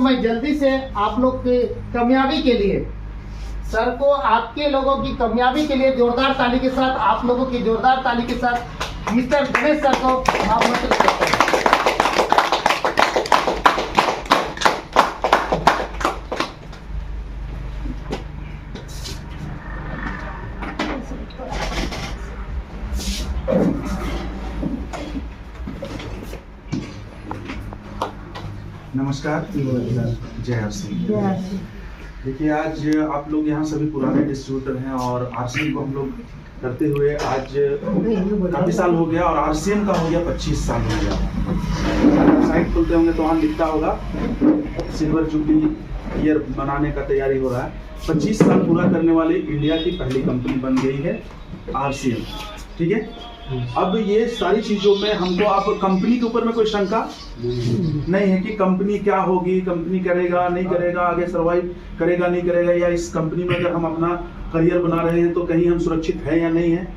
मैं जल्दी से आप लोग की कामयाबी के लिए सर को, आपके लोगों की कामयाबी के लिए जोरदार ताली के साथ, आप लोगों की जोरदार ताली के साथ मिस्टर गणेश सर को आमंत्रित करते हैं। नमस्कार, जय आरसीएम। देखिए, आज आप लोग यहाँ सभी पुराने डिस्ट्रीब्यूटर हैं और आरसीएम को हम लोग करते हुए आज काफी साल हो गया और आरसीएम का हो गया 25 साल हो गया। साइट खुलते होंगे तो वहाँ लिखता होगा सिल्वर जुबली ईयर मनाने का तैयारी हो रहा है। 25 साल पूरा करने वाली इंडिया की पहली कंपनी बन गई है आरसीएम। ठीक है, अब ये सारी चीजों में हमको अब कंपनी के ऊपर में कोई शंका नहीं है कि कंपनी क्या होगी, कंपनी करेगा नहीं करेगा, आगे सर्वाइव करेगा नहीं करेगा, या इस कंपनी में अगर हम अपना करियर बना रहे हैं तो कहीं हम सुरक्षित हैं या नहीं है।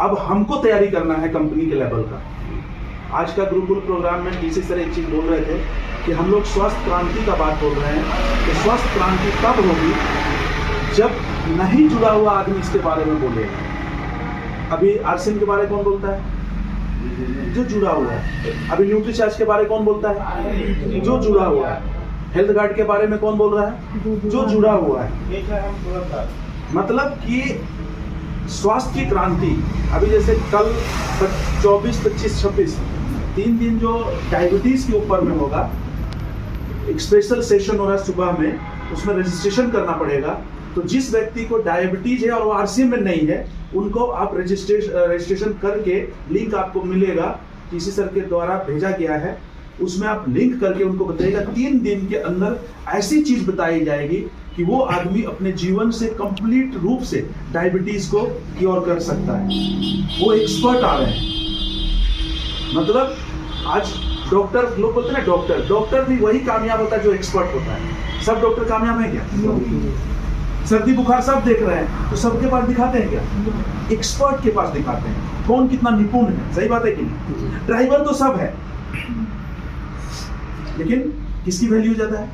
अब हमको तैयारी करना है कंपनी के लेवल का। आज का गुरुकुल प्रोग्राम में डीसी सर एक चीज बोल रहे थे कि हम लोग स्वस्थ क्रांति का बात बोल रहे हैं कि स्वस्थ क्रांति तब होगी जब नहीं जुड़ा हुआ आदमी इसके बारे में बोलेगा। अभी आरसीएम के बारे में कौन बोलता है? जो जुड़ा हुआ है। अभी न्यूट्रीचार्ज के बारे में कौन बोलता है? जो जुड़ा हुआ है। हेल्थ गार्ड के बारे में कौन बोल रहा है? जो जुड़ा हुआ है। मतलब कि स्वास्थ्य की क्रांति। अभी जैसे कल 24, 25, 26 3 दिन जो डायबिटीज के ऊपर में होगा, एक स्पेशल सेशन हो रहा है सुबह में, उसमें रजिस्ट्रेशन करना पड़ेगा। तो जिस व्यक्ति को डायबिटीज है और वो आरसीएम में नहीं है, उनको आप रजिस्ट्रेशन करके लिंक आपको मिलेगा, किसी सर के द्वारा भेजा गया है, उसमें आप लिंक करके उनको बताइएगा। 3 दिन के अंदर ऐसी चीज बताई जाएगी कि वो आदमी अपने जीवन से कंप्लीट रूप से डायबिटीज को क्योर कर सकता है। वो एक्सपर्ट आ रहे हैं। मतलब आज डॉक्टर लोग बोलते हैं ना, डॉक्टर भी वही कामयाब होता है जो एक्सपर्ट होता है। सब डॉक्टर कामयाब है क्या? सर्दी बुखार सब देख रहे हैं तो सबके पास दिखाते हैं क्या? एक्सपर्ट के पास दिखाते हैं, कौन कितना निपुण है। सही बात है कि नहीं? ड्राइवर तो सब है, लेकिन किसकी वैल्यू ज्यादा है?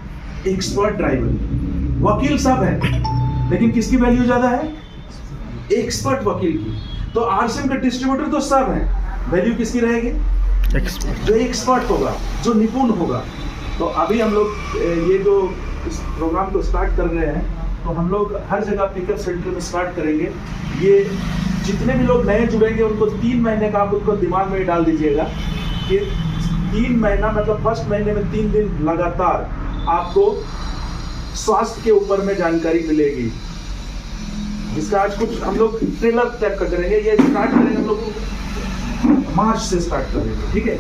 Expert driver. वकील सब है, लेकिन किसकी वैल्यू ज्यादा है? एक्सपर्ट वकील की। तो आरसीएम के डिस्ट्रीब्यूटर तो सब है, वैल्यू किसकी रहेगी? जो एक्सपर्ट होगा, जो निपुण होगा। तो अभी हम लोग ये जो इस प्रोग्राम को स्टार्ट कर रहे हैं, तो हम लोग हर जगह पिकअप सेंटर में स्टार्ट करेंगे। ये जितने भी लोग नए जुड़ेंगे उनको 3 महीने का आप उनको दिमाग में डाल दीजिएगा कि 3 महीना मतलब फर्स्ट महीने में 3 दिन लगातार आपको स्वास्थ्य के ऊपर में जानकारी मिलेगी, जिसका आज कुछ हम लोग ट्रेलर टाइप का करेंगे। ये स्टार्ट करेंगे हम लोग मार्च से स्टार्ट करेंगे। ठीक है,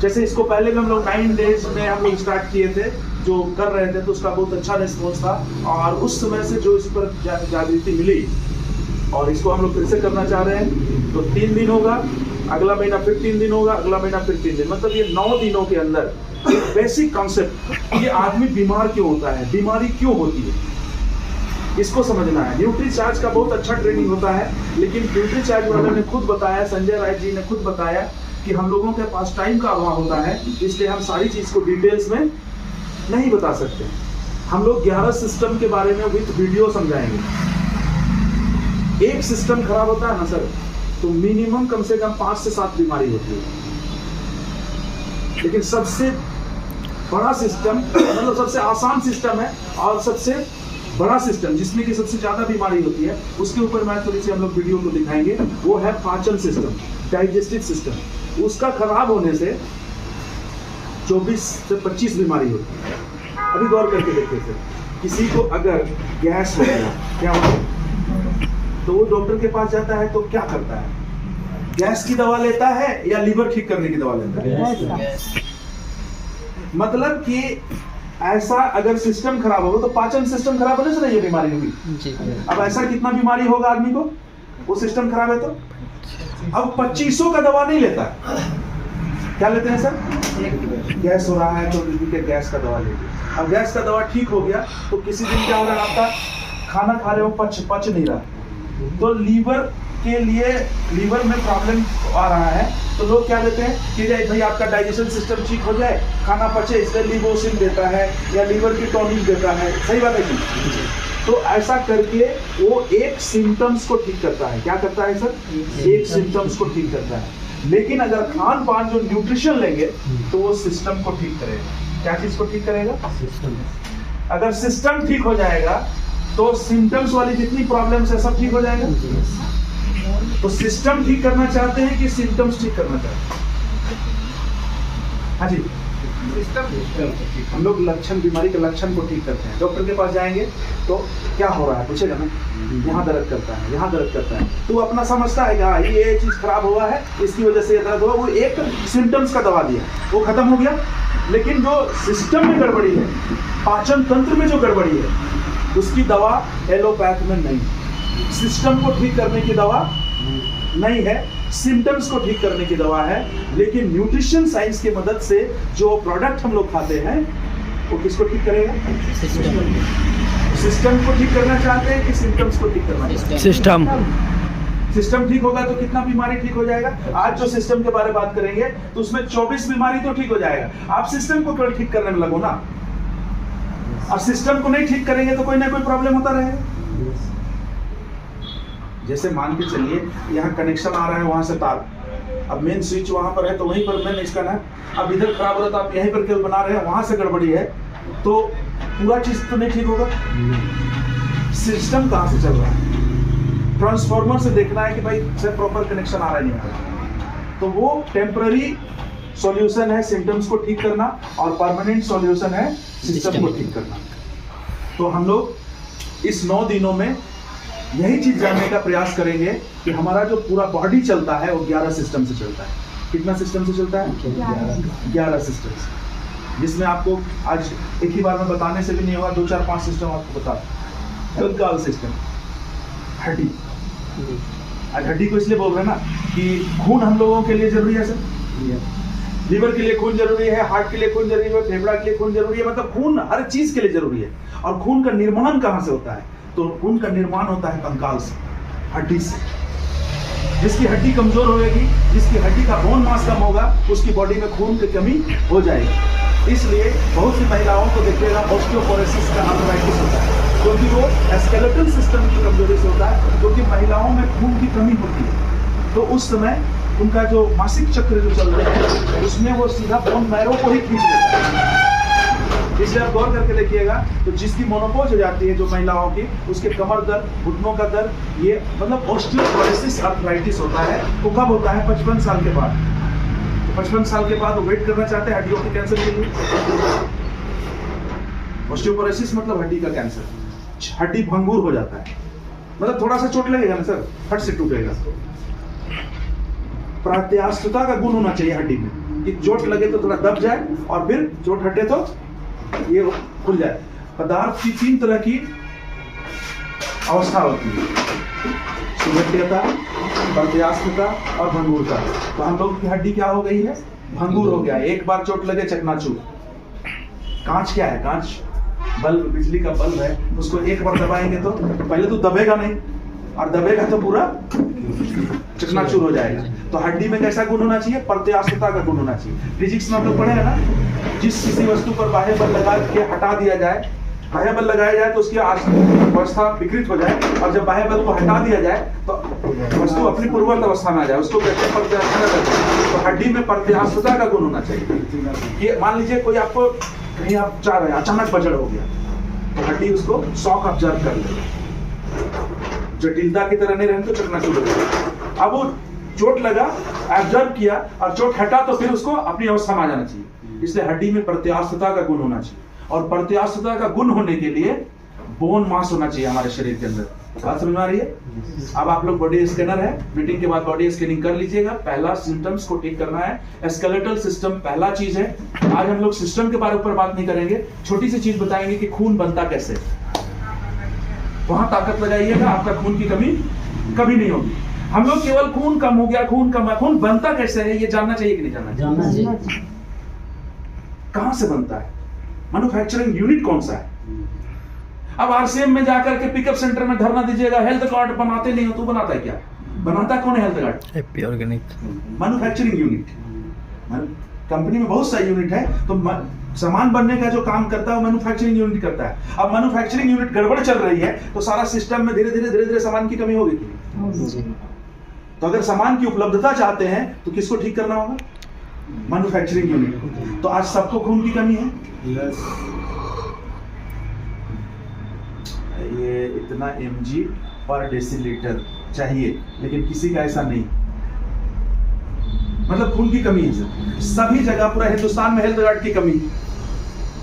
जैसे इसको पहले भी हम लोग 9 डेज में हम लोग स्टार्ट किए थे, जो कर रहे थे, तो उसका बहुत अच्छा रिस्पॉन्स था और उस समय से जो इस पर जागृति मिली, और इसको हम लोग फिर से करना चाह रहे हैं। तो 3 दिन होगा, अगला महीना फिर 3 दिन होगा, अगला महीना फिर 3 दिन, मतलब ये 9 दिनों के अंदर एक बेसिक कॉन्सेप्ट, ये आदमी बीमार क्यों होता है, बीमारी क्यों होती है, इसको समझना है। न्यूट्रीचार्ज का बहुत अच्छा ट्रेनिंग होता है, लेकिन न्यूट्रीचार्ज वाले ने खुद बताया, संजय राय जी ने खुद बताया कि हम लोगों के पास टाइम का अभाव होता है, इसलिए हम सारी चीज को डिटेल्स में नहीं बता सकते। हम लोग 11 सिस्टम के बारे में विद वीडियो समझाएंगे। एक सिस्टम खराब होता है ना सर, तो मिनिमम कम से कम 5 से 7 बीमारी होती है। लेकिन सबसे बड़ा सिस्टम, मतलब सबसे आसान सिस्टम है और सबसे बड़ा सिस्टम जिसमें कि सबसे ज्यादा बीमारी होती है, उसके ऊपर मैं थोड़ी सी हम लोग वीडियो को दिखाएंगे। वो है पाचन सिस्टम, डाइजेस्टिव सिस्टम। उसका खराब होने से 24 से 25 बीमारी होती है। अभी गौर करके देखते थे, किसी को अगर गैस हो गया, क्या होता है, तो वो डॉक्टर के पास जाता है तो क्या करता है? गैस की दवा लेता है या लीवर ठीक करने की दवा लेता है? मतलब कि ऐसा अगर सिस्टम खराब होगा तो पाचन सिस्टम खराब होने से नहीं ये बीमारी होगी। अब ऐसा कितना बीमारी होगा आदमी को, वो सिस्टम खराब है तो? अब 2500 का दवा नहीं लेता, क्या लेते हैं सर? गैस हो रहा है तो गैस का दवा लेते। अब गैस का दवा ठीक हो गया तो किसी दिन क्या हो रहा है, आपका खाना खा रहे हो पच नहीं रहा, तो लीवर के लिए लीवर में प्रॉब्लम आ रहा है तो लोग क्या देते हैं कि भाई आपका डाइजेशन सिस्टम ठीक हो जाए, खाना पचे, इसलिए लिवोसिन देता है या लीवर की टॉनिक देता है। सही बात है जी? तो ऐसा करके वो एक सिम्टम्स को ठीक करता है। क्या करता है सर? एक सिम्टम्स को ठीक करता है। लेकिन अगर खान पान जो न्यूट्रिशन लेंगे तो वो सिस्टम को ठीक करेगा। क्या चीज को ठीक करेगा? सिस्टम। अगर सिस्टम ठीक हो जाएगा तो सिम्टम्स वाली जितनी प्रॉब्लम्स है सब ठीक हो जाएगा। तो सिस्टम ठीक करना चाहते हैं कि सिम्टम्स ठीक करना चाहते हैं? हाँ जी, हम लोग लक्षण, बीमारी के लक्षण को ठीक करते हैं। डॉक्टर के पास जाएंगे तो क्या हो रहा है पूछेगा ना, यहाँ दर्द करता है, यहाँ दर्द करता है, तो अपना समझता है कि हाँ ये चीज खराब हुआ है, इसकी वजह से ये दर्द हुआ। वो एक सिम्टम्स का दवा दिया, वो खत्म हो गया। लेकिन जो सिस्टम में गड़बड़ी है, पाचन तंत्र में जो गड़बड़ी है, उसकी दवा एलोपैथ में नहीं। सिस्टम को ठीक करने की दवा नहीं है, सिम्टम्स को ठीक करने की दवा है। लेकिन न्यूट्रिशन साइंस की मदद से जो प्रोडक्ट हम लोग खाते हैं वो किसको ठीक करेगा? सिस्टम को ठीक करना चाहते हैं कि सिम्टम्स को ठीक करना चाहते हैं? सिस्टम। सिस्टम ठीक होगा तो कितना बीमारी ठीक हो जाएगा? आज जो सिस्टम के बारे में बात करेंगे तो उसमें 24 बीमारी तो ठीक हो जाएगा। आप सिस्टम को केवल ठीक करने में लगो ना, और सिस्टम को नहीं ठीक करेंगे तो कोई ना कोई प्रॉब्लम होता रहेगा। जैसे मान के चलिए यहाँ कनेक्शन आ रहा है, वहां से तार, अब मेन स्विच वहां पर है तो वहीं पर मेन इसका ना, अब इधर खराब हो रहा था, आप यहीं पर केवल बना रहे हैं, वहां से गड़बड़ी है, तो पूरा चीज तो नहीं ठीक होगा। सिस्टम कहाँ से चल रहा है? ट्रांसफार्मर से देखना है कि भाई सर प्रॉपर कनेक्शन आ रहा है नहीं आ रहा। तो वो टेम्पररी सॉल्यूशन है सिम्टम्स को ठीक करना, और परमानेंट सॉल्यूशन है सिस्टम को ठीक करना। तो हम लोग इस 9 दिनों में यही चीज जानने का प्रयास करेंगे कि हमारा जो पूरा बॉडी चलता है वो 11 सिस्टम से चलता है। कितना सिस्टम से चलता है? 11 सिस्टम से, जिसमें आपको आज एक ही बार में बताने से भी नहीं होगा, 2 4 5 सिस्टम आपको बता। कंकाल सिस्टम, हड्डी। आज हड्डी को इसलिए बोल रहे हैं ना कि खून हम लोगों के लिए जरूरी है सर। लीवर के लिए खून जरूरी है, हार्ट के लिए खून जरूरी है, फेफड़ा के लिए खून जरूरी है, मतलब खून हर चीज के लिए जरूरी है। और खून का निर्माण कहाँ से होता है? तो खून का निर्माण होता है कंकाल से, हड्डी से। जिसकी हड्डी कमजोर होगी, जिसकी हड्डी का बोन मास कम होगा, उसकी बॉडी में खून की कमी हो जाएगी। इसलिए बहुत सी महिलाओं को देखिएगा ऑस्टियोपोरोसिस का आर्थराइटिस होता है, क्योंकि वो स्केलेटल सिस्टम की कमजोरी से होता है, क्योंकि महिलाओं में खून की कमी होती है। तो उस समय उनका जो मासिक चक्र जो चल रहा है उसमें वो सीधा बोन मैरो को ही खींच लेता है। इसलिए आप गौर करके देखिएगा तो जिसकी मोनोपॉज हो जाती है जो महिलाओं की, उसके कमर दर्द, घुटनों का दर्द, ये मतलब ऑस्टियोपोरोसिस आर्थराइटिस होता है। वो कब होता है? 55 साल के बाद। तो 55 साल के बाद वो वेट करना चाहते हैं हड्डियों के कैंसर के लिए। ऑस्टियोपोरोसिस मतलब हड्डी का कैंसर, हड्डी भंगुर हो जाता है, मतलब थोड़ा सा चोट लगेगा ना सर, फट से टूटेगा। प्रत्यास्थता का गुण होना चाहिए हड्डी में कि चोट लगे तो थोड़ा दब जाए और फिर चोट हटे तो ये खुल जाए। पदार्थ की 3 तरह की अवस्था होती है, सुगठियता, प्रत्यास्थता और भंगुरता। तो हम लोग की हड्डी क्या हो गई है? भंगुर हो गया। एक बार चोट लगे चकनाचूर। कांच क्या है? कांच बल्ब, बिजली का बल्ब है, उसको एक बार दबाएंगे तो पहले तो दबेगा नहीं, और दबेगा तो पूरा चकनाचूर हो जाएगा। तो हड्डी में कैसा गुण होना चाहिए? प्रत्यास्थता का गुण होना चाहिए। फिजिक्स में हम लोग पढ़े हैं ना, जिस किसी वस्तु पर बाह्य बल लगा के हटा दिया जाए, बाह्य बल लगाया जाए तो उसकी अवस्था विकृत हो जाए, और जब बाह्य बल को हटा दिया जाए तो वस्तु अपनी पूर्ववत अवस्था में आ जाए, उसको कहते हैं प्रत्यास्थता। तो हड्डी में प्रत्यास्थता का गुण होना चाहिए। ये मान लीजिए कोई आपको कहीं आप जा रहे हैं, अचानक बजड़ हो गया, तो हड्डी उसको शॉक ऑब्जर्व कर ले, जटिलता की तरह नहीं रहे तो चकनाचूर हो जाएगा। अब वो चोट लगा, ऑब्जर्व किया और चोट हटा तो फिर उसको अपनी अवस्था में आ जाना चाहिए। इसलिए हड्डी में प्रत्यास्थता का गुण होना चाहिए, और प्रत्यास्थता का गुण होने के लिए बोन मास होना चाहिए हमारे शरीर के अंदर। बात समझ में आ रही है? अब आप लोग बॉडी स्कैनर है, मीटिंग के बाद बॉडी स्कैनिंग कर लीजिएगा। पहला सिम्टम्स को ठीक करना है, स्केलेटल सिस्टम पहला चीज है। आज हम लोग सिस्टम के बारे में बात नहीं करेंगे, छोटी सी चीज बताएंगे कि खून बनता कैसे। वहां ताकत लगाइएगा, आपका खून की कमी कभी नहीं होगी। हम लोग केवल खून कम हो गया, खून कम है, खून बनता कैसे है ये जानना चाहिए कि नहीं जानना चाहिए? कहां से बनता है? मैन्युफैक्चरिंग यूनिट कौन सा है? अब आरसीएम में जाकर के पिकअप सेंटर में धरना दीजिएगा, हेल्थ कार्ड बनाते नहीं हो, तू बनाता है क्या? बनाता कौन है health guard? Happy organic manufacturing unit. Company में बहुत सा यूनिट है, तो सामान बनने का जो काम करता है वो मैन्युफैक्चरिंग यूनिट करता है। अब मैन्युफैक्चरिंग यूनिट गड़बड़ चल रही है तो सारा सिस्टम में धीरे धीरे सामान की कमी होगी। तो अगर सामान की उपलब्धता चाहते हैं तो किसको ठीक करना होगा? Manufacturing unit. तो आज सबको खून की कमी है। ये इतना mg पर डेसीलीटर चाहिए, लेकिन किसी का ऐसा नहीं, मतलब खून की कमी है सर। सभी जगह पूरा हिंदुस्तान में हेल्थ गार्ड की कमी।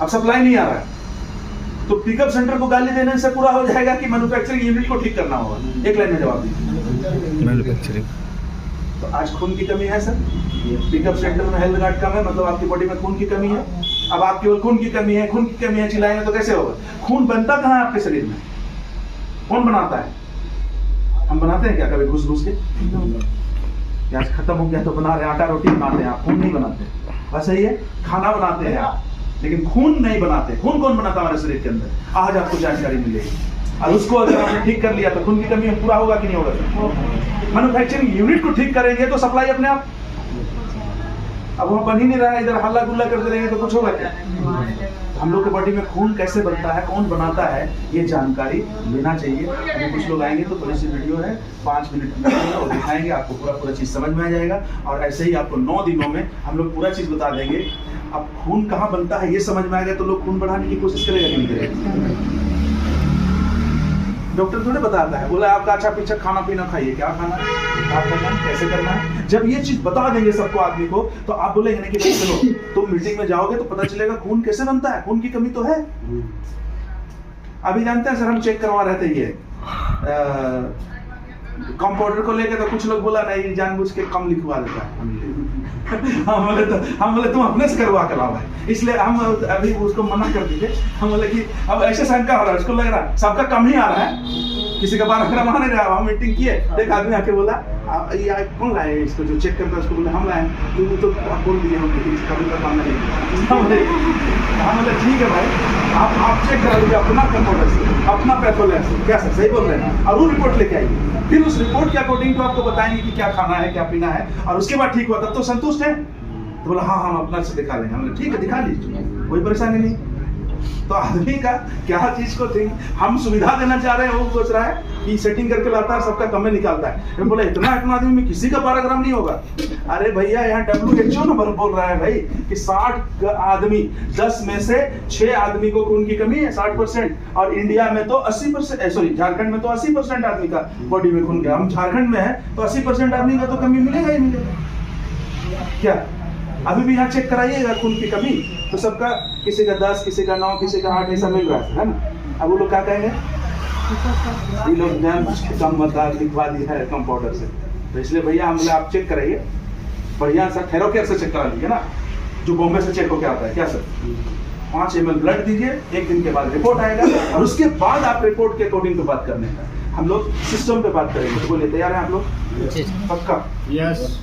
अब सप्लाई नहीं आ रहा है तो पिकअप सेंटर को गाली देने से पूरा हो जाएगा कि मैन्युफैक्चरिंग यूनिट को ठीक करना होगा? एक लाइन में जवाब दीजिए। मैन्युफैक्चरिंग। तो आज खून की कमी है सर, पिकअप सेंटर में हेल्थ गार्ड कम है, मतलब आपकी बॉडी में खून की कमी है। अब आप केवल खून की कमी है, खून की कमी है चिल्लाएंगे तो कैसे होगा? खून बनता कहाँ है आपके शरीर में? कौन बनाता है? हम बनाते हैं क्या कभी घुस घुस के? प्याज खत्म हो गया तो बना रहे, आटा रोटी बनाते हैं, आप खून नहीं बनाते। बस यही है, खाना बनाते हैं आप, लेकिन खून नहीं बनाते। खून कौन बनाता हमारे शरीर के अंदर? आज आपको जानकारी मिलेगी। और उसको अगर आपने ठीक कर लिया तो खून की कमी पूरा होगा कि नहीं होगा? मैन्युफैक्चरिंग यूनिट को ठीक करेंगे तो सप्लाई अपने आप। अब वहाँ बन ही नहीं रहा है, इधर हल्ला गुल्ला करते रहेंगे तो कुछ होगा क्या? हम लोग के बॉडी में खून कैसे बनता है, कौन बनाता है, ये जानकारी लेना चाहिए। अभी कुछ लोग आएंगे तो थोड़ी सी वीडियो है 5 मिनट में और दिखाएंगे, आपको पूरा चीज़ समझ में आ जाएगा। और ऐसे ही आपको 9 दिनों में हम लोग पूरा चीज़ बता देंगे। अब खून कहाँ बनता है ये समझ में आ गया तो लोग खून बढ़ाने की कोशिश करेगा कि नहीं करेगा? डॉक्टर थोड़े बताता है, बोला आपका अच्छा पीछा खाना पीना खाइए, क्या खाना है, क्या करना है, कैसे करना है। जब ये चीज बता देंगे सबको आदमी को तो आप बोलेंगे कि भाई चलो तुम मीटिंग में जाओगे तो पता चलेगा खून कैसे बनता है, खून की कमी तो है। अभी जानते हैं सर, हम चेक करवा रहे थे ये कंपाउंडर को लेकर, तो कुछ लोग बोला नहीं जानबूझ के कम लिखवा देता है। हम बोले तुम अपने से करवा कर लाओ भाई, इसलिए हम अभी उसको मना कर दीजिए। हम बोले कि अब ऐसे शंका हो रहा है, उसको लग रहा है सबका कम ही आ रहा है, किसी का 12 ग्राम आ नहीं रहा। हम मीटिंग किए, एक आदमी आके बोला ये कौन लाए इसको, जो चेक करता है उसको बोले हम लाए। तो बोल दिए हम कभी कर मानना नहीं। हम बोले ठीक है भाई, आप चेक करा लीजिए अपना कंप्यूटर से, अपना पैथोलॉजी से, क्या सर सही बोल रहे हैं, और वो रिपोर्ट लेके आइए। फिर उस रिपोर्ट के अकॉर्डिंग तो आपको बताएंगे कि क्या खाना है, क्या पीना है, और उसके बाद ठीक हुआ तब तो संतुष्ट है। तो बोला हाँ हम अपना से दिखा लेंगे। हमने ठीक है दिखा लीजिए, कोई परेशानी नहीं। तो आदमी का क्या चीज को थिंक, हम सुविधा देना चाह रहे हैं, वो सोच रहा है कि सेटिंग करके लाता है, सबका कम में निकालता है। मैं बोला इतना आदमी में किसी का 12 ग्राम नहीं होगा। अरे भैया यहाँ WHO नंबर बोल रहा है भाई कि 60 आदमी 10 में से 6 आदमी को खून की कमी है, 60%। और इंडिया में तो 80%, सॉरी झारखंड में तो 80% आदमी का बॉडी में खून का। हम झारखंड में है तो 80% आदमी का तो कमी मिलेगा ही मिलेगा। क्या अभी भी यहाँ चेक कराइएगा खून की कमी, तो सबका किसी का 10, किसी का 9, किसी का 8 ऐसा मिल रहा है ना। अब वो लोग क्या कहेंगे, ये लोग जान कम मतलब लिखवा दिया है कंपाउंडर से। तो इसलिए भैया हम बोले आप चेक कराइए बढ़िया सा, थेरोकेयर से चेक करा लीजिए ना, जो बॉम्बे से चेक होकर आता है। क्या सर 5 ml ब्लड दीजिए, 1 दिन के बाद रिपोर्ट आएगा, और उसके बाद आप रिपोर्ट के अकॉर्डिंग पे बात करने का, हम लोग सिस्टम पे बात करेंगे। तो बोले तैयार है आप लोग? पक्का? यस।